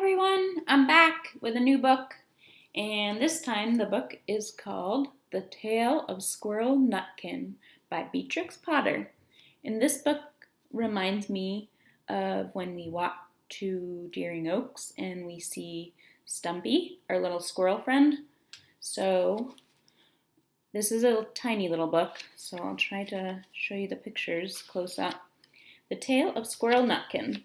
Everyone, I'm back with a new book, and this time the book is called The Tale of Squirrel Nutkin by Beatrix Potter. And this book reminds me of when we walk to Deering Oaks and we see Stumpy, our little squirrel friend. So this is a tiny little book, so I'll try to show you the pictures close up. The Tale of Squirrel Nutkin.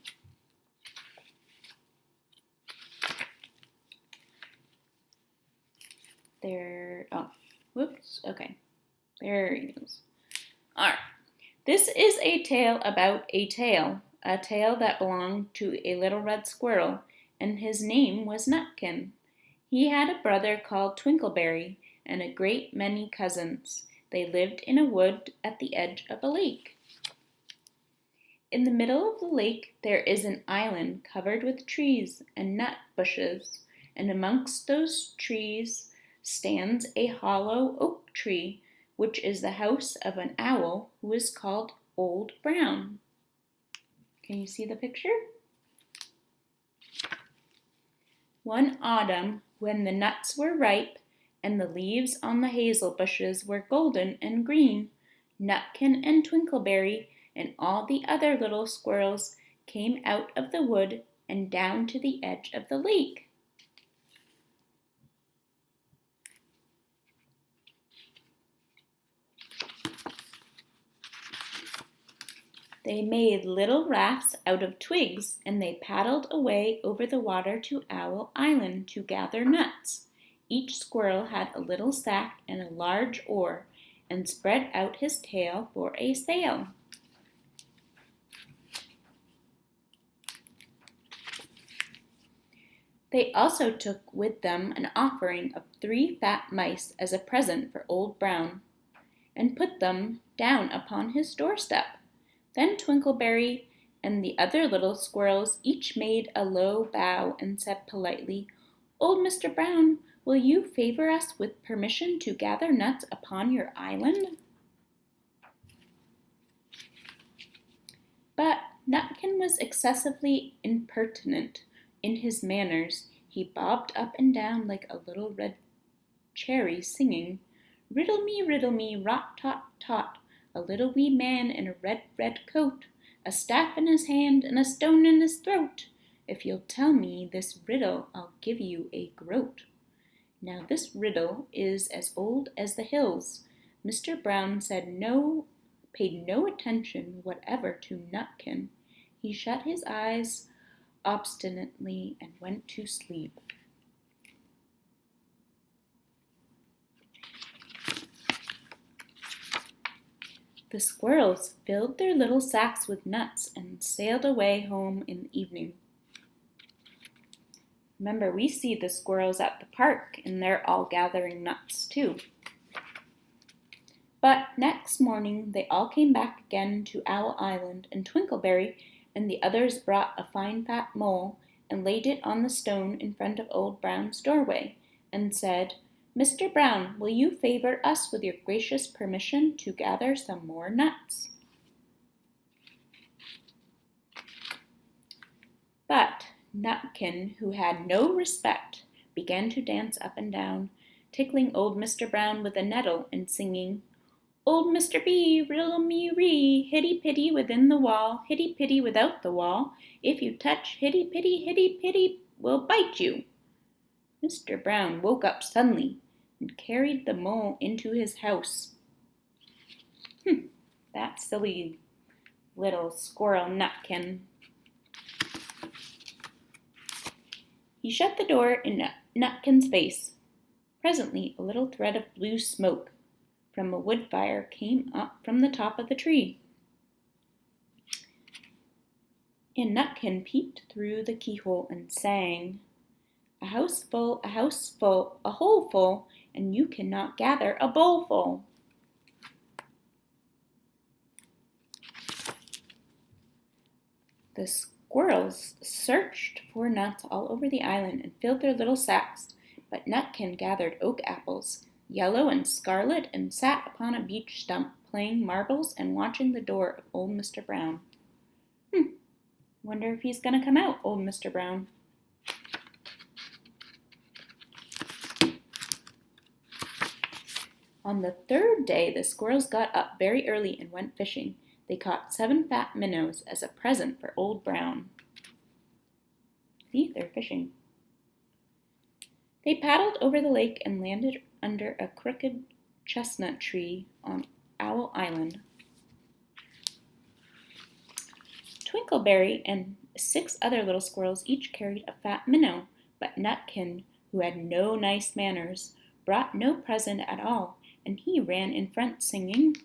There he goes. Alright, this is a tale about a tale that belonged to a little red squirrel, and his name was Nutkin. He had a brother called Twinkleberry, and a great many cousins. They lived in a wood at the edge of a lake. In the middle of the lake there is an island covered with trees and nut bushes, and amongst those trees stands a hollow oak tree, which is the house of an owl who is called Old Brown. Can you see the picture? One autumn, when the nuts were ripe and the leaves on the hazel bushes were golden and green, Nutkin and Twinkleberry and all the other little squirrels came out of the wood and down to the edge of the lake. They made little rafts out of twigs, and they paddled away over the water to Owl Island to gather nuts. Each squirrel had a little sack and a large oar, and spread out his tail for a sail. They also took with them an offering of 3 fat mice as a present for Old Brown, and put them down upon his doorstep. Then Twinkleberry and the other little squirrels each made a low bow and said politely, "Old Mr. Brown, will you favor us with permission to gather nuts upon your island?" But Nutkin was excessively impertinent in his manners. He bobbed up and down like a little red cherry, singing, riddle me, rot, tot, tot, a little wee man in a red, red coat, a staff in his hand and a stone in his throat. If you'll tell me this riddle, I'll give you a groat. Now this riddle is as old as the hills. Mr. Brown paid no attention whatever to Nutkin. He shut his eyes obstinately and went to sleep. The squirrels filled their little sacks with nuts and sailed away home in the evening. Remember, we see the squirrels at the park, and they're all gathering nuts too. But next morning they all came back again to Owl Island, and Twinkleberry and the others brought a fine fat mole and laid it on the stone in front of Old Brown's doorway, and said, "Mr. Brown, will you favor us with your gracious permission to gather some more nuts?" But Nutkin, who had no respect, began to dance up and down, tickling old Mr. Brown with a nettle and singing, "Old Mr. B, riddle me ree, hitty pitty within the wall, hitty pitty without the wall, if you touch hitty pitty, we'll bite you." Mr. Brown woke up suddenly and carried the mole into his house. That silly little squirrel Nutkin. He shut the door in Nutkin's face. Presently a little thread of blue smoke from a wood fire came up from the top of the tree. And Nutkin peeped through the keyhole and sang, a house full, a hole full, and you cannot gather a bowlful." The squirrels searched for nuts all over the island and filled their little sacks, but Nutkin gathered oak apples, yellow and scarlet, and sat upon a beech stump playing marbles and watching the door of old Mr. Brown. Wonder if he's going to come out, old Mr. Brown. On the third day, the squirrels got up very early and went fishing. They caught 7 fat minnows as a present for Old Brown. See, they're fishing. They paddled over the lake and landed under a crooked chestnut tree on Owl Island. Twinkleberry and 6 other little squirrels each carried a fat minnow, but Nutkin, who had no nice manners, brought no present at all, and he ran in front singing,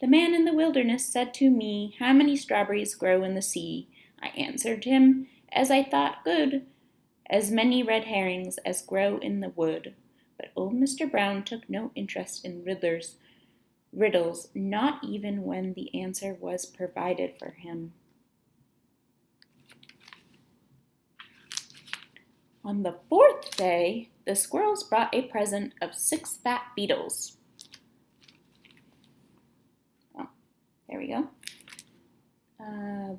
"The man in the wilderness said to me, 'How many strawberries grow in the sea?' I answered him, as I thought good, 'As many red herrings as grow in the wood.'" But old Mr. Brown took no interest in riddles, not even when the answer was provided for him. On the 4th day, the squirrels brought a present of 6 fat beetles. Oh, there we go.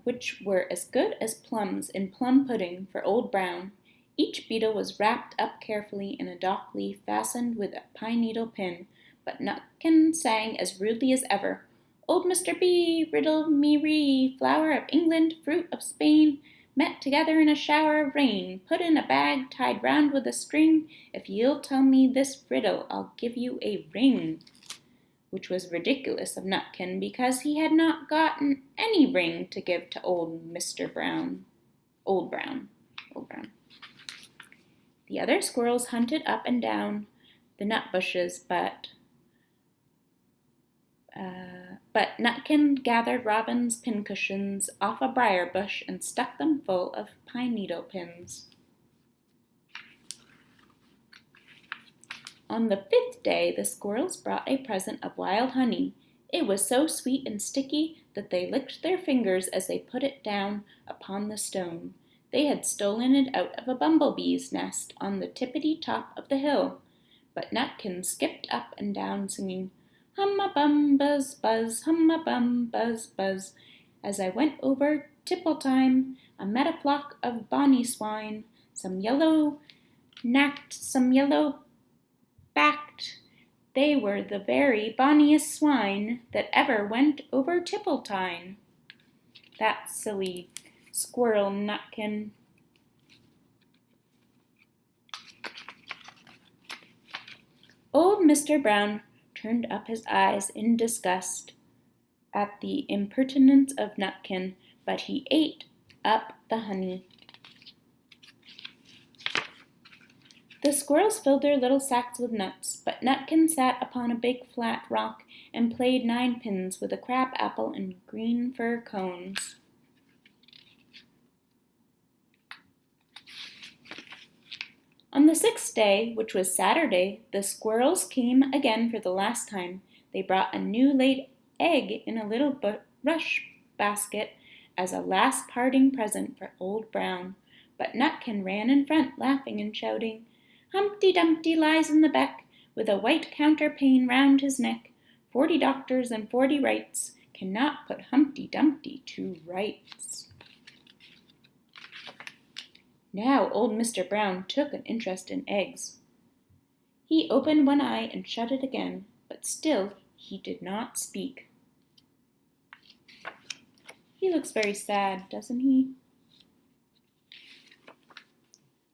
Which were as good as plums in plum pudding for Old Brown. Each beetle was wrapped up carefully in a dock leaf fastened with a pine needle pin, but Nutkin sang as rudely as ever, "Old Mr. B, riddle me ree, flower of England, fruit of Spain, met together in a shower of rain, put in a bag tied round with a string. If you'll tell me this riddle, I'll give you a ring." Which was ridiculous of Nutkin, because he had not gotten any ring to give to Old Brown. The other squirrels hunted up and down the nut bushes, but Nutkin gathered robin's pincushions off a briar bush and stuck them full of pine needle pins. On the 5th day, the squirrels brought a present of wild honey. It was so sweet and sticky that they licked their fingers as they put it down upon the stone. They had stolen it out of a bumblebee's nest on the tippity top of the hill. But Nutkin skipped up and down singing, "Hum-a-bum, buzz, buzz, hum-a-bum, buzz, buzz. As I went over Tipple-time, I met a flock of bonny swine, some yellow-nacked, some yellow-backed. They were the very bonniest swine that ever went over Tipple-time." That silly Squirrel Nutkin. Old Mr. Brown turned up his eyes in disgust at the impertinence of Nutkin, but he ate up the honey. The squirrels filled their little sacks with nuts, but Nutkin sat upon a big flat rock and played ninepins with a crab apple and green fir cones. On the 6th day, which was Saturday, the squirrels came again for the last time. They brought a new laid egg in a little rush basket as a last parting present for Old Brown. But Nutkin ran in front, laughing and shouting, "Humpty Dumpty lies in the beck, with a white counterpane round his neck. 40 doctors and 40 wrights cannot put Humpty Dumpty to rights." Now old Mr. Brown took an interest in eggs. He opened one eye and shut it again, but still he did not speak. He looks very sad, doesn't he?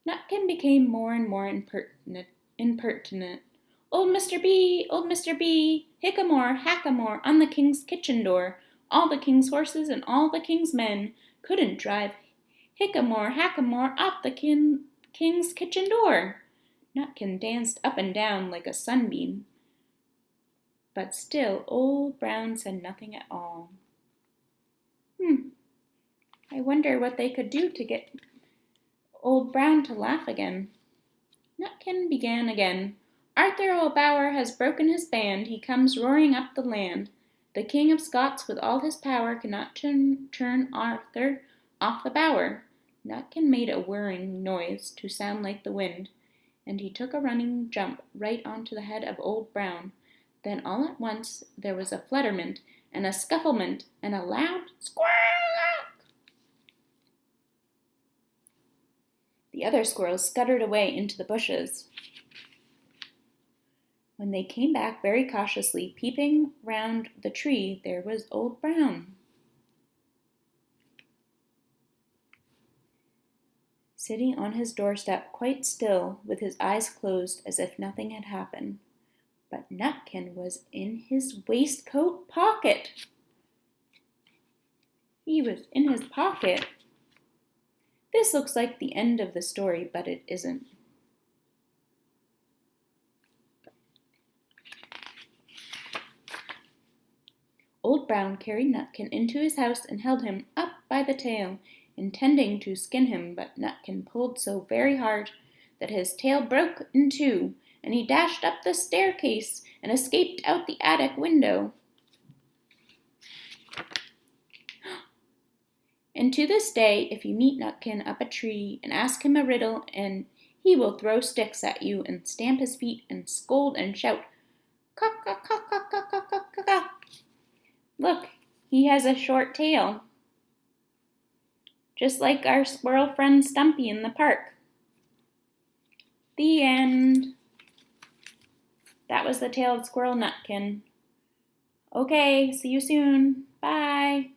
Nutkin became more and more impertinent. "Old Mr. B, old Mr. B, hickamore, hackamore, on the king's kitchen door. All the king's horses and all the king's men couldn't drive hickamore, hackamore, off the king's kitchen door." Nutkin danced up and down like a sunbeam, but still Old Brown said nothing at all. I wonder what they could do to get Old Brown to laugh again. Nutkin began again. "Arthur O'Bower has broken his band, he comes roaring up the land. The King of Scots with all his power cannot turn Arthur off the bower." Nutkin made a whirring noise to sound like the wind, and he took a running jump right onto the head of Old Brown. Then all at once there was a flutterment and a scufflement and a loud squawk. The other squirrels scuttered away into the bushes. When they came back very cautiously, peeping round the tree, there was Old Brown, sitting on his doorstep quite still, with his eyes closed as if nothing had happened. But Nutkin was in his waistcoat pocket. He was in his pocket. This looks like the end of the story, but it isn't. Old Brown carried Nutkin into his house and held him up by the tail, intending to skin him, but Nutkin pulled so very hard that his tail broke in two, and he dashed up the staircase and escaped out the attic window. And to this day, if you meet Nutkin up a tree and ask him a riddle, and he will throw sticks at you and stamp his feet and scold and shout, "Cock, cock, cock, cock, cock, cock, cock, cock, cock." Look, he has a short tail, just like our squirrel friend Stumpy in the park. The end. That was the tale of Squirrel Nutkin. Okay, see you soon. Bye.